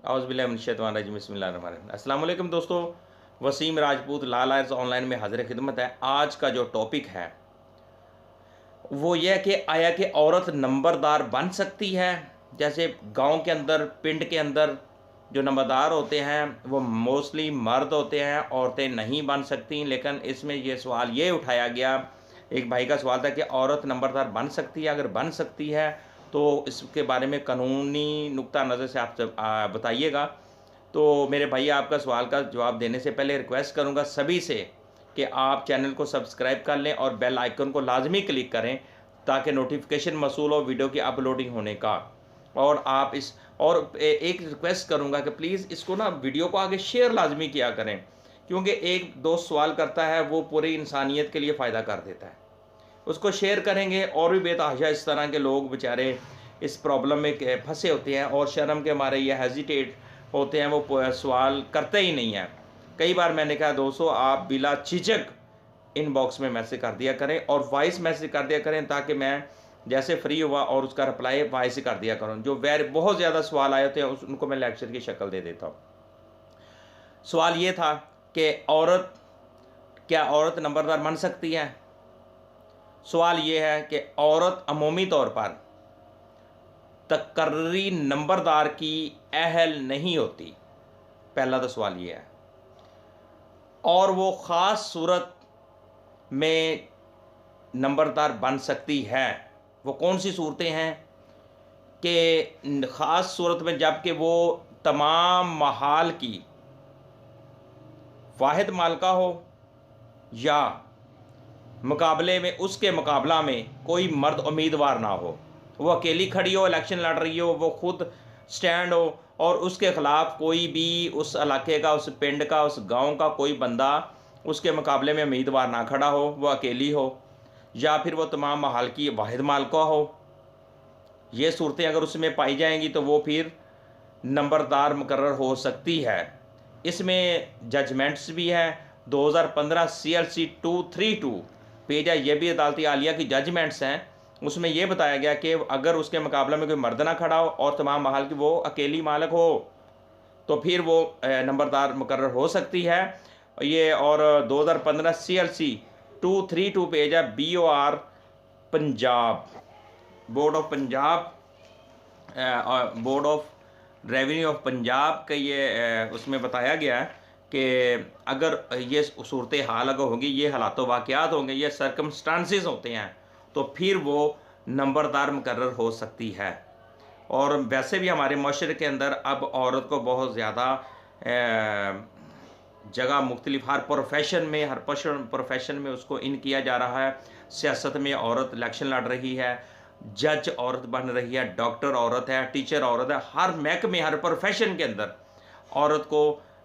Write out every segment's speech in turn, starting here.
औज़ुबिल्लाहि बिस्मिल्लाहिर्रहमानिर्रहीम। अस्सलाम वालेकुम दोस्तों, वसीम राजपूत लाल आयर्स ऑनलाइन में हाज़िर खिदमत है। आज का जो टॉपिक है वो यह कि आया कि औरत नंबरदार बन सकती है। जैसे गांव के अंदर, पिंड के अंदर जो नंबरदार होते हैं वो मोस्टली मर्द होते हैं, औरतें नहीं बन सकती। लेकिन इसमें ये सवाल ये उठाया गया, एक भाई का सवाल था कि औरत नंबरदार बन सकती है। अगर बन सकती है तो इसके बारे में कानूनी नुक्ता नज़र से आप बताइएगा। तो मेरे भाई, आपका सवाल का जवाब देने से पहले रिक्वेस्ट करूंगा सभी से कि आप चैनल को सब्सक्राइब कर लें और बेल आइकन को लाजमी क्लिक करें ताकि नोटिफिकेशन मसूल हो वीडियो की अपलोडिंग होने का। और आप इस और एक रिक्वेस्ट करूंगा कि प्लीज़ इसको ना, वीडियो को आगे शेयर लाजमी किया करें, क्योंकि एक दोस्त सवाल करता है वो पूरी इंसानियत के लिए फ़ायदा कर देता है। उसको शेयर करेंगे और भी बेतहाशा इस तरह के लोग बेचारे इस प्रॉब्लम में फंसे होते हैं और शर्म के मारे या हेजिटेट होते हैं, वो सवाल करते ही नहीं हैं। कई बार मैंने कहा दोस्तों, आप बिला झिझक इनबॉक्स में मैसेज कर दिया करें और वॉइस मैसेज कर दिया करें, ताकि मैं जैसे फ्री हुआ और उसका रिप्लाई वॉइस ही कर दिया करूँ। जो बहुत ज़्यादा सवाल आए होते हैं उनको मैं लेक्चर की शक्ल दे देता हूँ। सवाल ये था कि क्या औरत नंबरदार बन सकती है। सवाल ये है कि औरत अमूमी तौर पर तकर्री नंबरदार की अहल नहीं होती। पहला तो सवाल ये है। और वो ख़ास सूरत में नंबरदार बन सकती है। वो कौन सी सूरतें हैं कि ख़ास सूरत में, जबकि वो तमाम महाल की वाहिद मालका हो या मुकाबले में, उसके मुकाबला में कोई मर्द उम्मीदवार ना हो। वो अकेली खड़ी हो, इलेक्शन लड़ रही हो, वो खुद स्टैंड हो और उसके ख़िलाफ़ कोई भी उस इलाके का, उस पिंड का, उस गांव का कोई बंदा उसके मुकाबले में उम्मीदवार ना खड़ा हो, वो अकेली हो, या फिर वो तमाम महल की वाहिद मालका हो। ये सूरतें अगर उसमें पाई जाएंगी तो वो फिर नंबरदार मुकर्रर हो सकती है। इसमें जजमेंट्स भी हैं। 2015 CLC 232 पेज है, ये भी अदालती आलिया की जजमेंट्स हैं। उसमें यह बताया गया कि अगर उसके मुकाबले में कोई मर्द ना खड़ा हो और तमाम महल की वो अकेली मालिक हो तो फिर वो नंबरदार मुकर्रर हो सकती है। ये और 2015 CLC 232 पेज है, BOR Punjab, board of Punjab, board of revenue of Punjab का ये उसमें बताया गया है कि अगर ये सूरत हाल अगर होगी, ये हालात वाक़यात होंगे, ये सर्कमस्टांसिस होते हैं, तो फिर वो नंबरदार मुकर्रर हो सकती है। और वैसे भी हमारे माशरे के अंदर अब औरत को बहुत ज़्यादा जगह मुख्तलिफ, हर प्रोफेशन में, हर प्रोफेशन में उसको इन किया जा रहा है। सियासत में औरत इलेक्शन लड़ रही है, जज औरत बन रही है, डॉक्टर औरत है, टीचर औरत है। हर महकमे, हर प्रोफेशन के अंदर औरत को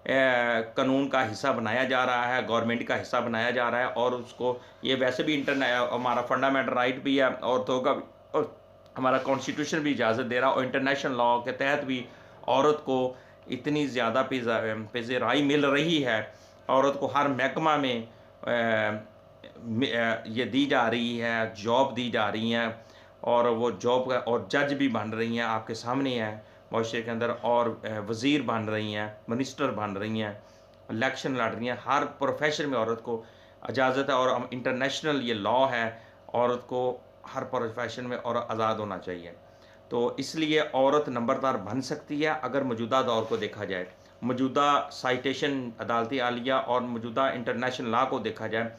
कानून का हिस्सा बनाया जा रहा है, गवर्नमेंट का हिस्सा बनाया जा रहा है। और उसको ये वैसे भी हमारा फंडामेंटल राइट भी है औरतों का, और हमारा कॉन्स्टिट्यूशन भी इजाज़त दे रहा है, और इंटरनेशनल लॉ के तहत भी औरत को इतनी ज़्यादा पेज़राई मिल रही है। औरत को हर महकमा में ये दी जा रही है, जॉब दी जा रही हैं, और वो जॉब का, और जज भी बन रही हैं, आपके सामने हैं माशरे के अंदर, और वज़ीर बन रही हैं, मिनिस्टर बन रही हैं, इलेक्शन लड़ रही हैं। हर प्रोफेशन में औरत को इजाज़त है, और इंटरनेशनल ये लॉ है, औरत को हर प्रोफेशन में और आज़ाद होना चाहिए। तो इसलिए औरत नंबरदार बन सकती है अगर मौजूदा दौर को देखा जाए, मौजूदा साइटेशन अदालती आलिया और मौजूदा इंटरनेशनल लॉ को देखा जाए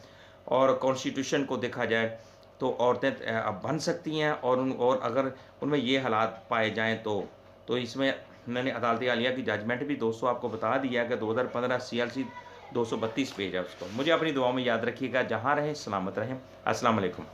और कॉन्स्टिट्यूशन को देखा जाए, तो औरतें अब बन सकती हैं। और अगर उनमें ये हालात पाए जाएं तो इसमें मैंने अदालती आलिया की जजमेंट भी दोस्तों आपको बता दिया कि 2015 CLC 232 पेज है उसको। मुझे अपनी दुआओं में याद रखिएगा। जहाँ रहें सलामत रहें। अस्सलाम वालेकुम।